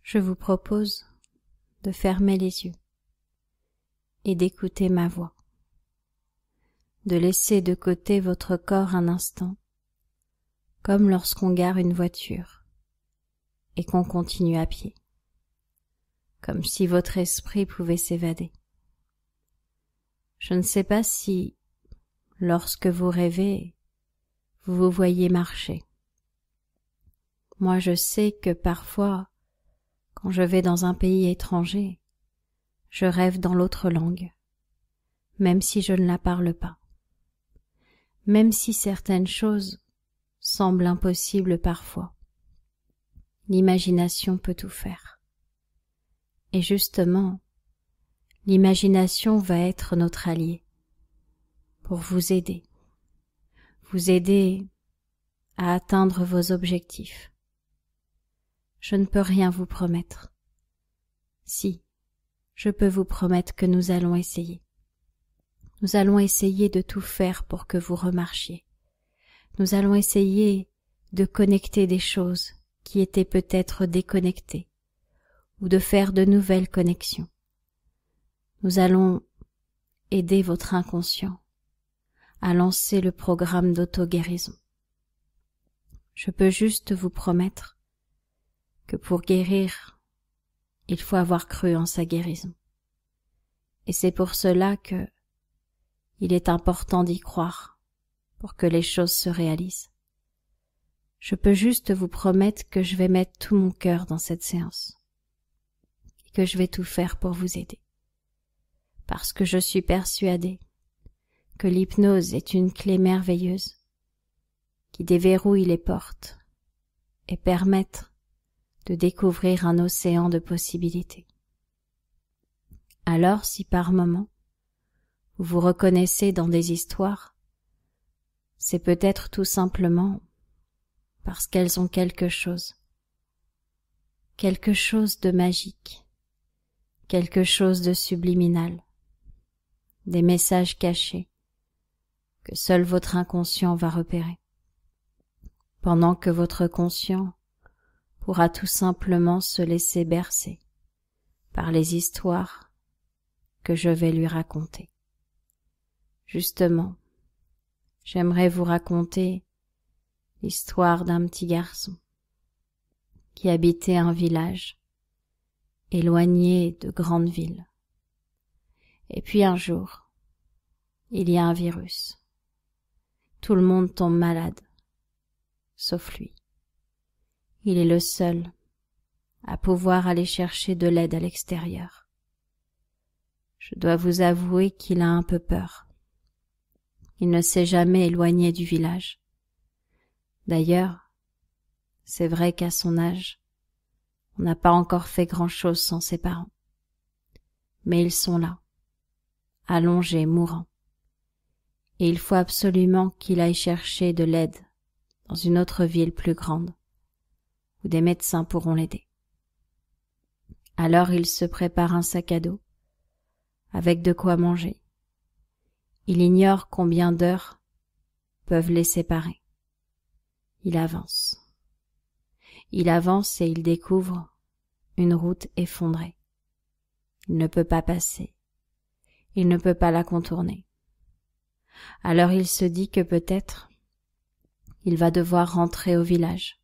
je vous propose de fermer les yeux et d'écouter ma voix, de laisser de côté votre corps un instant, comme lorsqu'on gare une voiture et qu'on continue à pied, comme si votre esprit pouvait s'évader. Je ne sais pas si, lorsque vous rêvez, vous vous voyez marcher. Moi, je sais que parfois, quand je vais dans un pays étranger, je rêve dans l'autre langue, même si je ne la parle pas. Même si certaines choses semblent impossibles parfois, l'imagination peut tout faire. Et justement, l'imagination va être notre allié pour vous aider à atteindre vos objectifs. Je ne peux rien vous promettre. Si, je peux vous promettre que nous allons essayer. Nous allons essayer de tout faire pour que vous remarchiez. Nous allons essayer de connecter des choses qui étaient peut-être déconnectées ou de faire de nouvelles connexions. Nous allons aider votre inconscient à lancer le programme d'auto-guérison. Je peux juste vous promettre que pour guérir, il faut avoir cru en sa guérison. Et c'est pour cela que il est important d'y croire pour que les choses se réalisent. Je peux juste vous promettre que je vais mettre tout mon cœur dans cette séance et que je vais tout faire pour vous aider. Parce que je suis persuadée que l'hypnose est une clé merveilleuse qui déverrouille les portes et permet de découvrir un océan de possibilités. Alors, si par moment vous vous reconnaissez dans des histoires, c'est peut-être tout simplement parce qu'elles ont quelque chose de magique, quelque chose de subliminal, des messages cachés que seul votre inconscient va repérer, pendant que votre conscient pourra tout simplement se laisser bercer par les histoires que je vais lui raconter. Justement, j'aimerais vous raconter l'histoire d'un petit garçon qui habitait un village éloigné de grandes villes. Et puis un jour, il y a un virus. Tout le monde tombe malade, sauf lui. Il est le seul à pouvoir aller chercher de l'aide à l'extérieur. Je dois vous avouer qu'il a un peu peur. Il ne s'est jamais éloigné du village. D'ailleurs, c'est vrai qu'à son âge, on n'a pas encore fait grand-chose sans ses parents. Mais ils sont là, allongés, mourants. Et il faut absolument qu'il aille chercher de l'aide dans une autre ville plus grande, où des médecins pourront l'aider. Alors il se prépare un sac à dos, avec de quoi manger. Il ignore combien d'heures peuvent les séparer. Il avance. Il avance et il découvre une route effondrée. Il ne peut pas passer. Il ne peut pas la contourner. Alors il se dit que peut-être il va devoir rentrer au village.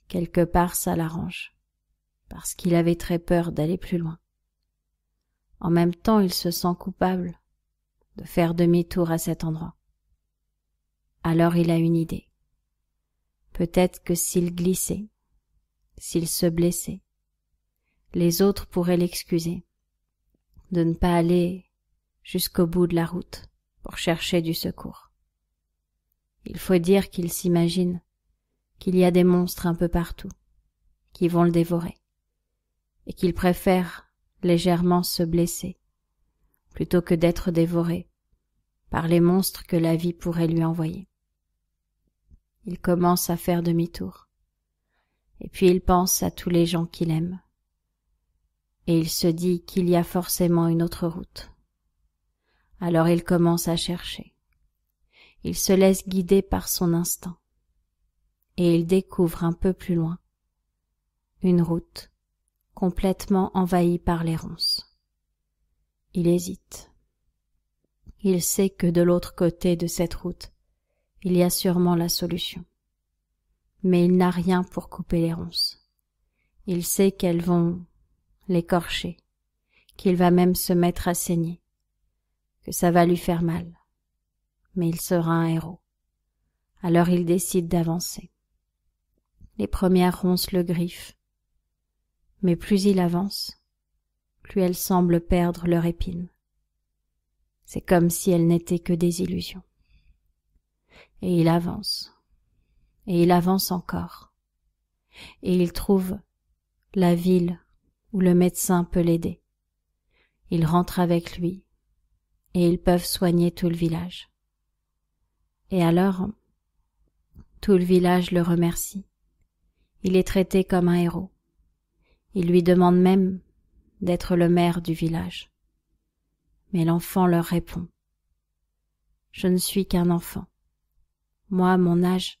Quelque part ça l'arrange, parce qu'il avait très peur d'aller plus loin. En même temps, il se sent coupable de faire demi-tour à cet endroit. Alors il a une idée. Peut-être que s'il glissait, s'il se blessait, les autres pourraient l'excuser de ne pas aller jusqu'au bout de la route pour chercher du secours. Il faut dire qu'il s'imagine qu'il y a des monstres un peu partout qui vont le dévorer et qu'il préfère légèrement se blesser plutôt que d'être dévoré par les monstres que la vie pourrait lui envoyer. Il commence à faire demi-tour et puis il pense à tous les gens qu'il aime et il se dit qu'il y a forcément une autre route. Alors il commence à chercher. Il se laisse guider par son instinct et il découvre un peu plus loin une route complètement envahi par les ronces. Il hésite. Il sait que de l'autre côté de cette route, il y a sûrement la solution. Mais il n'a rien pour couper les ronces. Il sait qu'elles vont l'écorcher, qu'il va même se mettre à saigner, que ça va lui faire mal. Mais il sera un héros. Alors il décide d'avancer. Les premières ronces le griffent, mais plus il avance, plus elles semblent perdre leur épine. C'est comme si elles n'étaient que des illusions. Et il avance encore, et il trouve la ville où le médecin peut l'aider. Il rentre avec lui, et ils peuvent soigner tout le village. Et alors, tout le village le remercie. Il est traité comme un héros. Il lui demande même d'être le maire du village. Mais l'enfant leur répond: « Je ne suis qu'un enfant. Moi, à mon âge,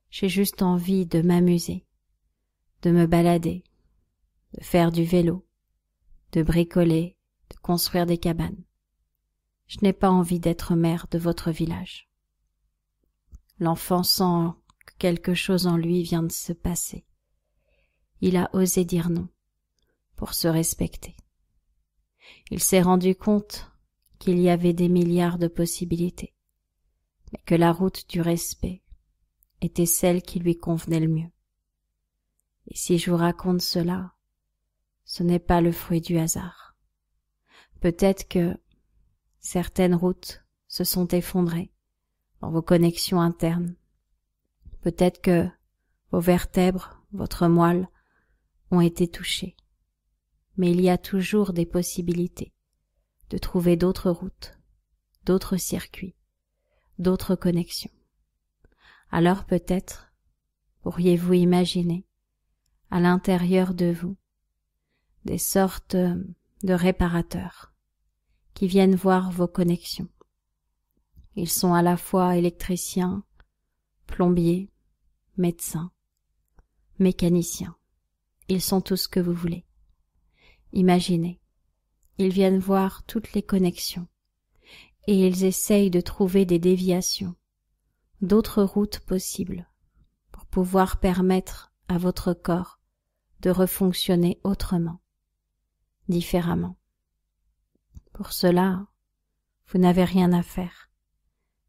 j'ai juste envie de m'amuser, de me balader, de faire du vélo, de bricoler, de construire des cabanes. Je n'ai pas envie d'être maire de votre village. » L'enfant sent que quelque chose en lui vient de se passer. Il a osé dire non pour se respecter. Il s'est rendu compte qu'il y avait des milliards de possibilités, mais que la route du respect était celle qui lui convenait le mieux. Et si je vous raconte cela, ce n'est pas le fruit du hasard. Peut-être que certaines routes se sont effondrées dans vos connexions internes. Peut-être que vos vertèbres, votre moelle, ont été touchées. Mais il y a toujours des possibilités de trouver d'autres routes, d'autres circuits, d'autres connexions. Alors peut-être pourriez-vous imaginer à l'intérieur de vous des sortes de réparateurs qui viennent voir vos connexions. Ils sont à la fois électriciens, plombiers, médecins, mécaniciens. Ils sont tout ce que vous voulez. Imaginez, ils viennent voir toutes les connexions et ils essayent de trouver des déviations, d'autres routes possibles pour pouvoir permettre à votre corps de refonctionner autrement, différemment. Pour cela, vous n'avez rien à faire,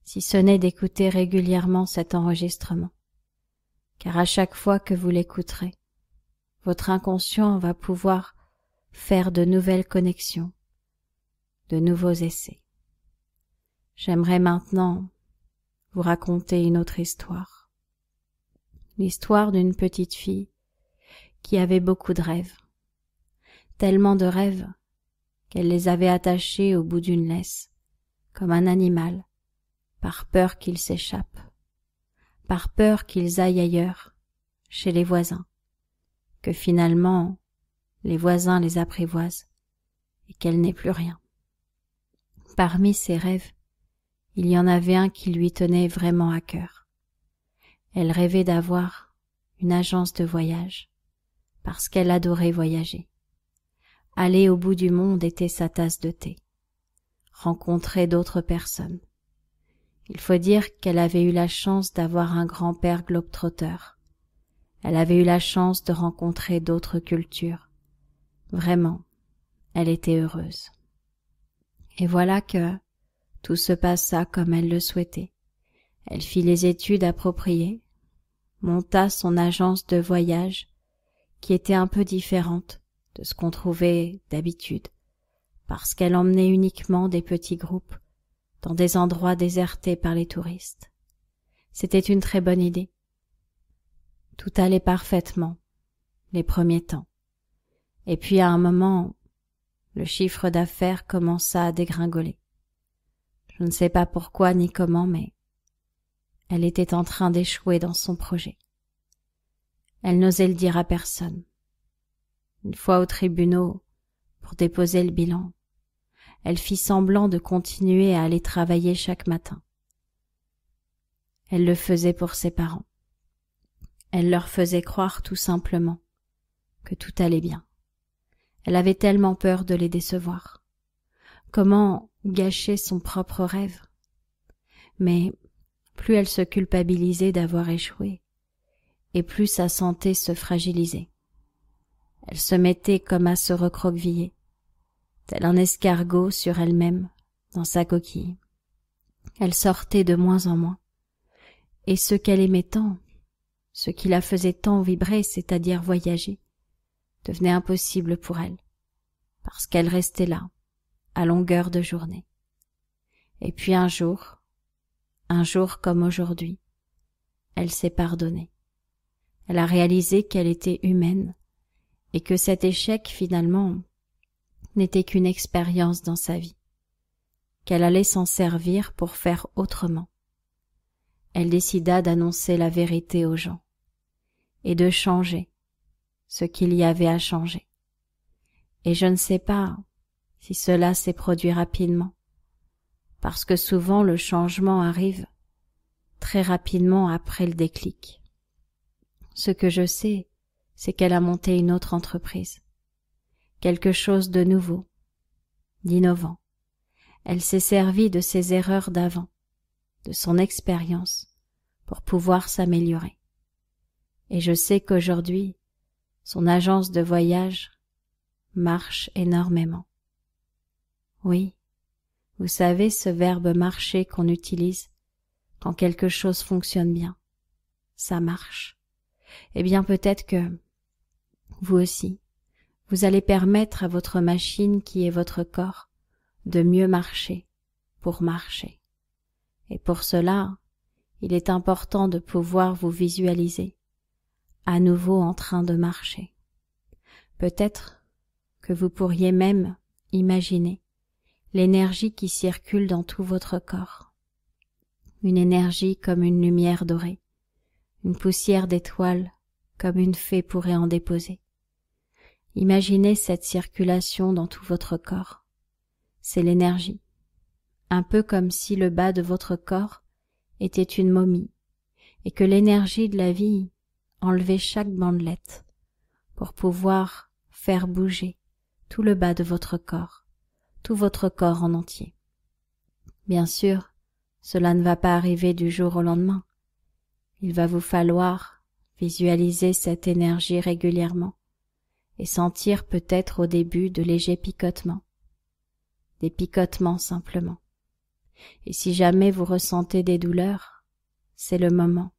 si ce n'est d'écouter régulièrement cet enregistrement, car à chaque fois que vous l'écouterez, votre inconscient va pouvoir faire de nouvelles connexions, de nouveaux essais. J'aimerais maintenant vous raconter une autre histoire. L'histoire d'une petite fille qui avait beaucoup de rêves. Tellement de rêves qu'elle les avait attachés au bout d'une laisse, comme un animal, par peur qu'ils s'échappent, par peur qu'ils aillent ailleurs, chez les voisins, que finalement les voisins les apprivoisent et qu'elle n'est plus rien. Parmi ses rêves, il y en avait un qui lui tenait vraiment à cœur. Elle rêvait d'avoir une agence de voyage, parce qu'elle adorait voyager. Aller au bout du monde était sa tasse de thé. Rencontrer d'autres personnes. Il faut dire qu'elle avait eu la chance d'avoir un grand-père globe-trotter. Elle avait eu la chance de rencontrer d'autres cultures. Vraiment, elle était heureuse. Et voilà que tout se passa comme elle le souhaitait. Elle fit les études appropriées, monta son agence de voyage, qui était un peu différente de ce qu'on trouvait d'habitude, parce qu'elle emmenait uniquement des petits groupes dans des endroits désertés par les touristes. C'était une très bonne idée. Tout allait parfaitement, les premiers temps. Et puis à un moment, le chiffre d'affaires commença à dégringoler. Je ne sais pas pourquoi ni comment, mais elle était en train d'échouer dans son projet. Elle n'osait le dire à personne. Une fois aux tribunaux, pour déposer le bilan, elle fit semblant de continuer à aller travailler chaque matin. Elle le faisait pour ses parents. Elle leur faisait croire tout simplement que tout allait bien. Elle avait tellement peur de les décevoir. Comment gâcher son propre rêve? Mais plus elle se culpabilisait d'avoir échoué, et plus sa santé se fragilisait. Elle se mettait comme à se recroqueviller, tel un escargot sur elle-même, dans sa coquille. Elle sortait de moins en moins, et ce qu'elle aimait tant, ce qui la faisait tant vibrer, c'est-à-dire voyager, devenait impossible pour elle, parce qu'elle restait là, à longueur de journée. Et puis un jour comme aujourd'hui, elle s'est pardonnée. Elle a réalisé qu'elle était humaine et que cet échec, finalement, n'était qu'une expérience dans sa vie, qu'elle allait s'en servir pour faire autrement. Elle décida d'annoncer la vérité aux gens et de changer ce qu'il y avait à changer. Et je ne sais pas si cela s'est produit rapidement, parce que souvent le changement arrive très rapidement après le déclic. Ce que je sais, c'est qu'elle a monté une autre entreprise, quelque chose de nouveau, d'innovant. Elle s'est servie de ses erreurs d'avant, de son expérience, pour pouvoir s'améliorer. Et je sais qu'aujourd'hui, son agence de voyage marche énormément. Oui, vous savez ce verbe marcher qu'on utilise quand quelque chose fonctionne bien. Ça marche. Eh bien peut-être que vous aussi, vous allez permettre à votre machine qui est votre corps de mieux marcher pour marcher. Et pour cela, il est important de pouvoir vous visualiser à nouveau en train de marcher. Peut-être que vous pourriez même imaginer l'énergie qui circule dans tout votre corps. Une énergie comme une lumière dorée, une poussière d'étoiles comme une fée pourrait en déposer. Imaginez cette circulation dans tout votre corps. C'est l'énergie, un peu comme si le bas de votre corps était une momie et que l'énergie de la vie enlevait chaque bandelette pour pouvoir faire bouger tout le bas de votre corps, tout votre corps en entier. Bien sûr, cela ne va pas arriver du jour au lendemain. Il va vous falloir visualiser cette énergie régulièrement et sentir peut-être au début de légers picotements, des picotements simplement. Et si jamais vous ressentez des douleurs, c'est le moment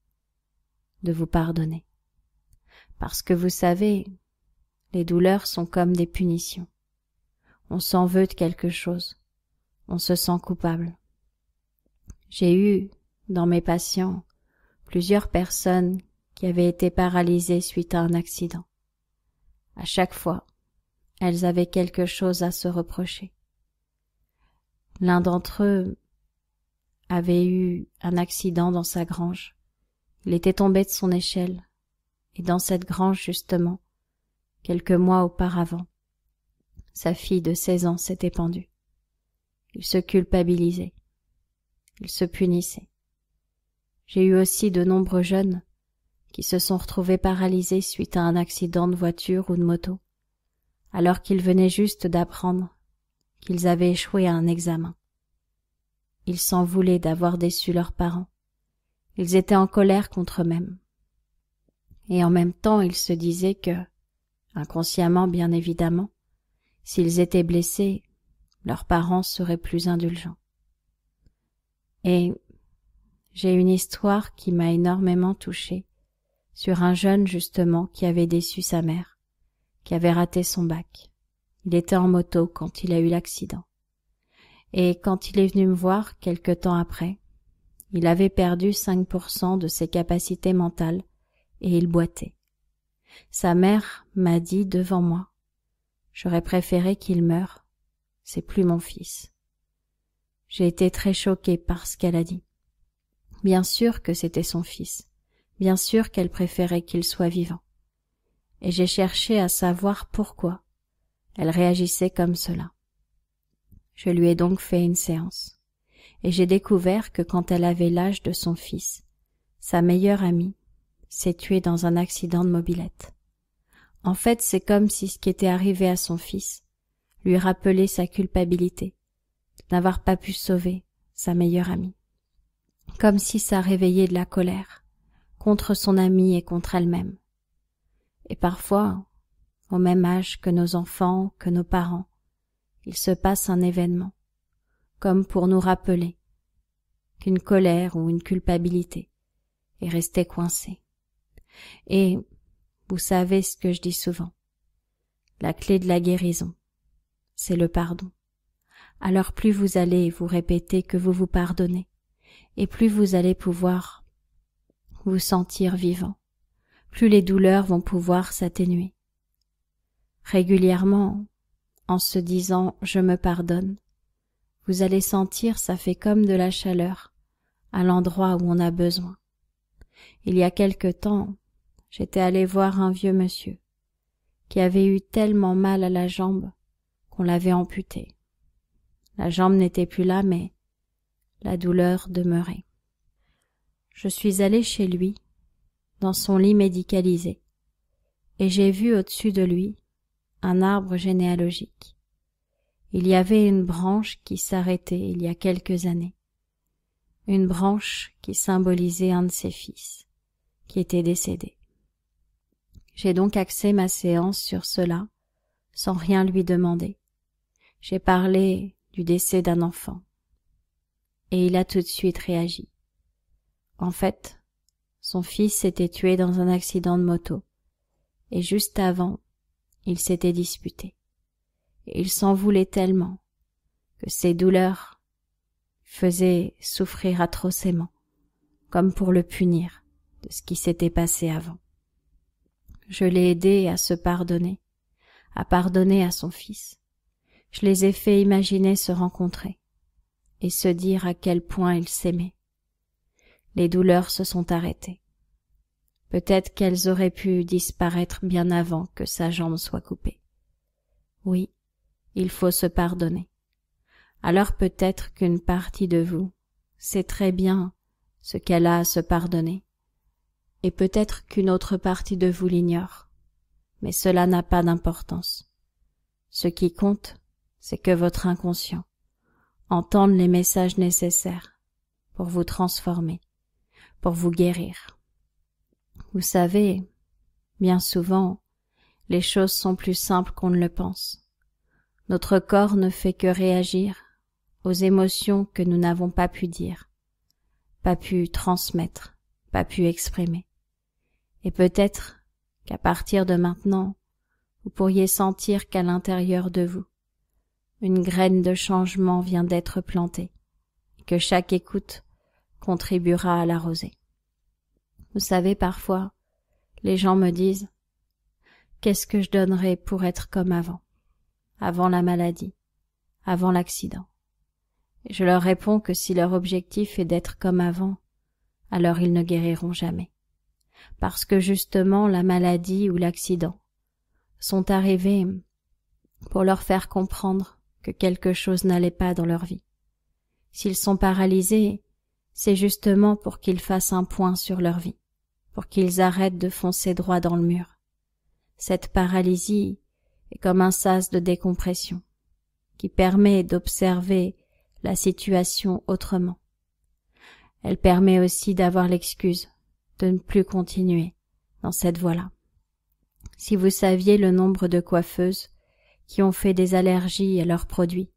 de vous pardonner. Parce que vous savez, les douleurs sont comme des punitions. On s'en veut de quelque chose, on se sent coupable. J'ai eu, dans mes patients, plusieurs personnes qui avaient été paralysées suite à un accident. À chaque fois, elles avaient quelque chose à se reprocher. L'un d'entre eux avait eu un accident dans sa grange. Il était tombé de son échelle, et dans cette grange justement, quelques mois auparavant, sa fille de 16 ans s'était pendue. Il se culpabilisait. Il se punissait. J'ai eu aussi de nombreux jeunes qui se sont retrouvés paralysés suite à un accident de voiture ou de moto, alors qu'ils venaient juste d'apprendre qu'ils avaient échoué à un examen. Ils s'en voulaient d'avoir déçu leurs parents. Ils étaient en colère contre eux-mêmes. Et en même temps, ils se disaient que, inconsciemment bien évidemment, s'ils étaient blessés, leurs parents seraient plus indulgents. Et j'ai une histoire qui m'a énormément touchée sur un jeune justement qui avait déçu sa mère, qui avait raté son bac. Il était en moto quand il a eu l'accident. Et quand il est venu me voir quelque temps après, il avait perdu 5% de ses capacités mentales et il boitait. Sa mère m'a dit devant moi, « J'aurais préféré qu'il meure, c'est plus mon fils. » J'ai été très choquée par ce qu'elle a dit. Bien sûr que c'était son fils, bien sûr qu'elle préférait qu'il soit vivant. Et j'ai cherché à savoir pourquoi elle réagissait comme cela. Je lui ai donc fait une séance, et j'ai découvert que quand elle avait l'âge de son fils, sa meilleure amie s'est tuée dans un accident de mobilette. En fait, c'est comme si ce qui était arrivé à son fils lui rappelait sa culpabilité de n'avoir pas pu sauver sa meilleure amie. Comme si ça réveillait de la colère contre son amie et contre elle-même. Et parfois, au même âge que nos enfants, que nos parents, il se passe un événement, comme pour nous rappeler qu'une colère ou une culpabilité est restée coincée. Et vous savez ce que je dis souvent, la clé de la guérison, c'est le pardon. Alors plus vous allez vous répéter que vous vous pardonnez, et plus vous allez pouvoir vous sentir vivant, plus les douleurs vont pouvoir s'atténuer. Régulièrement, en se disant « je me pardonne », vous allez sentir ça fait comme de la chaleur à l'endroit où on a besoin. Il y a quelque temps, j'étais allée voir un vieux monsieur qui avait eu tellement mal à la jambe qu'on l'avait amputée. La jambe n'était plus là, mais la douleur demeurait. Je suis allée chez lui, dans son lit médicalisé, et j'ai vu au-dessus de lui un arbre généalogique. Il y avait une branche qui s'arrêtait il y a quelques années, une branche qui symbolisait un de ses fils, qui était décédé. J'ai donc axé ma séance sur cela, sans rien lui demander. J'ai parlé du décès d'un enfant, et il a tout de suite réagi. En fait, son fils s'était tué dans un accident de moto, et juste avant, ils s'étaient disputés. Et il s'en voulait tellement que ses douleurs faisaient souffrir atrocement, comme pour le punir de ce qui s'était passé avant. Je l'ai aidé à se pardonner, à pardonner à son fils. Je les ai fait imaginer se rencontrer et se dire à quel point ils s'aimaient. Les douleurs se sont arrêtées. Peut-être qu'elles auraient pu disparaître bien avant que sa jambe soit coupée. Oui, il faut se pardonner. Alors peut-être qu'une partie de vous sait très bien ce qu'elle a à se pardonner, et peut-être qu'une autre partie de vous l'ignore, mais cela n'a pas d'importance. Ce qui compte, c'est que votre inconscient entende les messages nécessaires pour vous transformer, pour vous guérir. Vous savez, bien souvent, les choses sont plus simples qu'on ne le pense. Notre corps ne fait que réagir aux émotions que nous n'avons pas pu dire, pas pu transmettre, pas pu exprimer. Et peut-être qu'à partir de maintenant, vous pourriez sentir qu'à l'intérieur de vous, une graine de changement vient d'être plantée, et que chaque écoute contribuera à l'arroser. Vous savez, parfois, les gens me disent « Qu'est-ce que je donnerais pour être comme avant la maladie, avant l'accident ?» Et je leur réponds que si leur objectif est d'être comme avant, alors ils ne guériront jamais. Parce que justement la maladie ou l'accident sont arrivés pour leur faire comprendre que quelque chose n'allait pas dans leur vie. S'ils sont paralysés, c'est justement pour qu'ils fassent un point sur leur vie, pour qu'ils arrêtent de foncer droit dans le mur. Cette paralysie est comme un sas de décompression qui permet d'observer la situation autrement. Elle permet aussi d'avoir l'excuse de ne plus continuer dans cette voie-là. Si vous saviez le nombre de coiffeuses qui ont fait des allergies à leurs produits,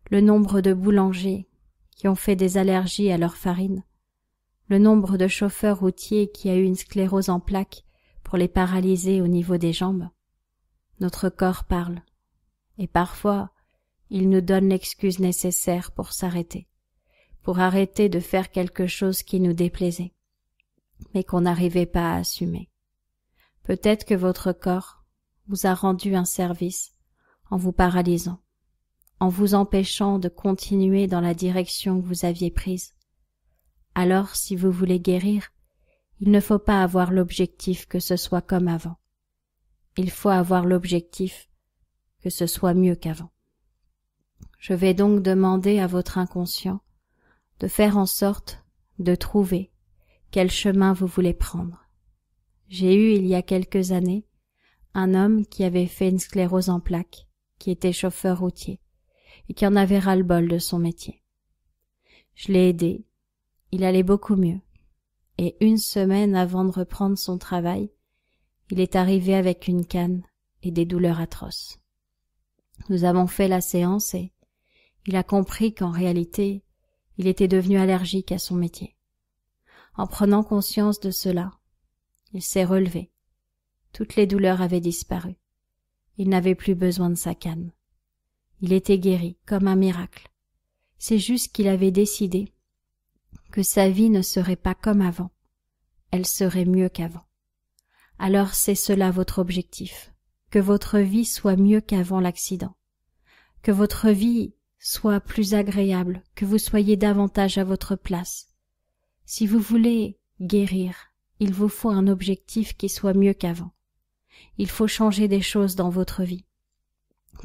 le nombre de boulangers qui ont fait des allergies à leur farine, le nombre de chauffeurs routiers qui a eu une sclérose en plaques pour les paralyser au niveau des jambes, notre corps parle, et parfois il nous donne l'excuse nécessaire pour s'arrêter, pour arrêter de faire quelque chose qui nous déplaisait, mais qu'on n'arrivait pas à assumer. Peut-être que votre corps vous a rendu un service en vous paralysant, en vous empêchant de continuer dans la direction que vous aviez prise. Alors, si vous voulez guérir, il ne faut pas avoir l'objectif que ce soit comme avant. Il faut avoir l'objectif que ce soit mieux qu'avant. Je vais donc demander à votre inconscient de faire en sorte de trouver quel chemin vous voulez prendre. J'ai eu il y a quelques années un homme qui avait fait une sclérose en plaques, qui était chauffeur routier, et qui en avait ras-le-bol de son métier. Je l'ai aidé, il allait beaucoup mieux, et 1 semaine avant de reprendre son travail, il est arrivé avec une canne et des douleurs atroces. Nous avons fait la séance et il a compris qu'en réalité, il était devenu allergique à son métier. En prenant conscience de cela, il s'est relevé. Toutes les douleurs avaient disparu. Il n'avait plus besoin de sa canne. Il était guéri comme un miracle. C'est juste qu'il avait décidé que sa vie ne serait pas comme avant. Elle serait mieux qu'avant. Alors c'est cela votre objectif, que votre vie soit mieux qu'avant l'accident, que votre vie soit plus agréable, que vous soyez davantage à votre place. Si vous voulez guérir, il vous faut un objectif qui soit mieux qu'avant. Il faut changer des choses dans votre vie.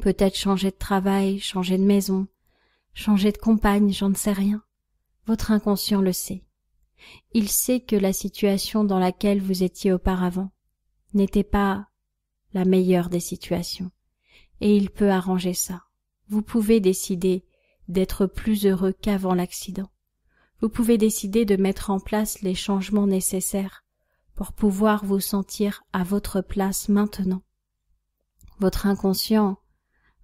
Peut-être changer de travail, changer de maison, changer de compagne, j'en ne sais rien. Votre inconscient le sait. Il sait que la situation dans laquelle vous étiez auparavant n'était pas la meilleure des situations, et il peut arranger ça. Vous pouvez décider d'être plus heureux qu'avant l'accident. Vous pouvez décider de mettre en place les changements nécessaires pour pouvoir vous sentir à votre place maintenant. Votre inconscient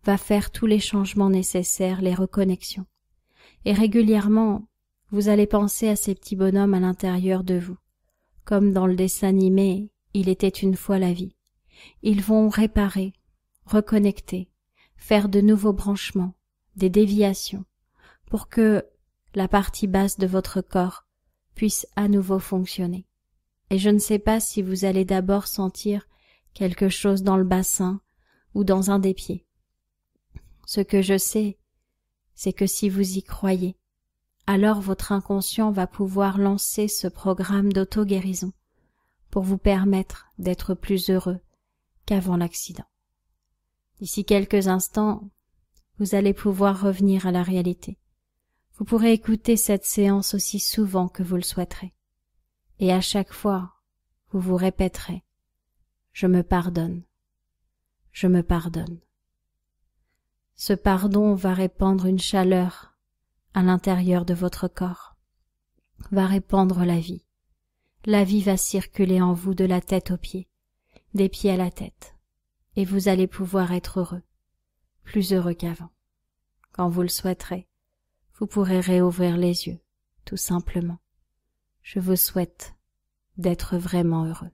va faire tous les changements nécessaires, les reconnexions. Et régulièrement, vous allez penser à ces petits bonhommes à l'intérieur de vous. Comme dans le dessin animé « Il était une fois la vie ». Ils vont réparer, reconnecter, faire de nouveaux branchements, des déviations, pour que la partie basse de votre corps puisse à nouveau fonctionner. Et je ne sais pas si vous allez d'abord sentir quelque chose dans le bassin ou dans un des pieds. Ce que je sais, c'est que si vous y croyez, alors votre inconscient va pouvoir lancer ce programme d'auto-guérison pour vous permettre d'être plus heureux qu'avant l'accident. D'ici quelques instants, vous allez pouvoir revenir à la réalité. Vous pourrez écouter cette séance aussi souvent que vous le souhaiterez. Et à chaque fois, vous vous répéterez « Je me pardonne, je me pardonne ». Ce pardon va répandre une chaleur à l'intérieur de votre corps, va répandre la vie. La vie va circuler en vous de la tête aux pieds, des pieds à la tête, et vous allez pouvoir être heureux, plus heureux qu'avant. Quand vous le souhaiterez, vous pourrez réouvrir les yeux, tout simplement. Je vous souhaite d'être vraiment heureux.